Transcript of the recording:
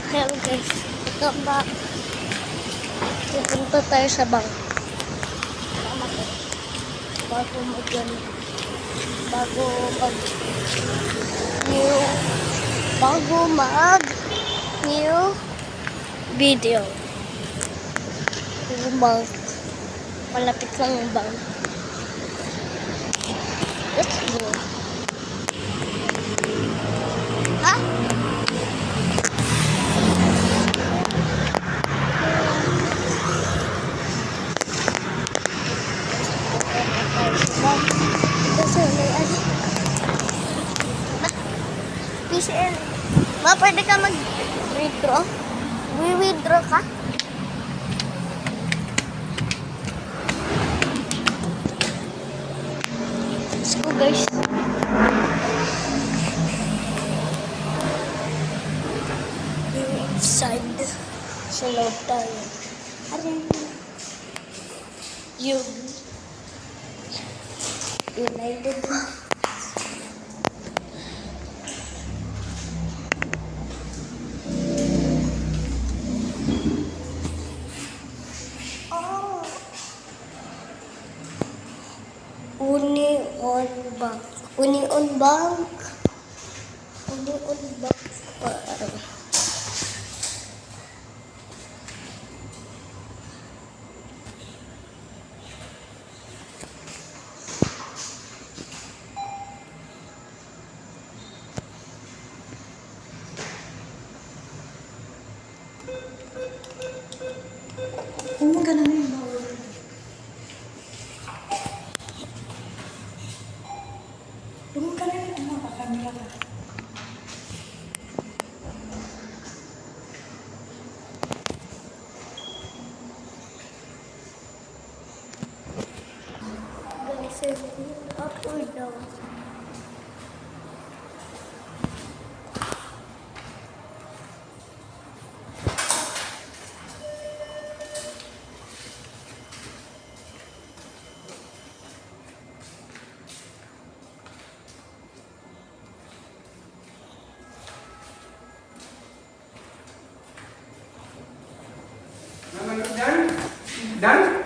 Hello guys, welcome back. Pupunta tayo sa bank. Bago mag new video. Yung bank. Malapit lang yung bank. Let's go. Ha? PCL. Ma, pwede ka mag-withdraw? Withdraw ka? Let's go guys. Inside. Sa loob tayo. Yung United. Union Bank. Ka na yung bawal. Ka na yung makakamera ka. Guys, up or down? Dan?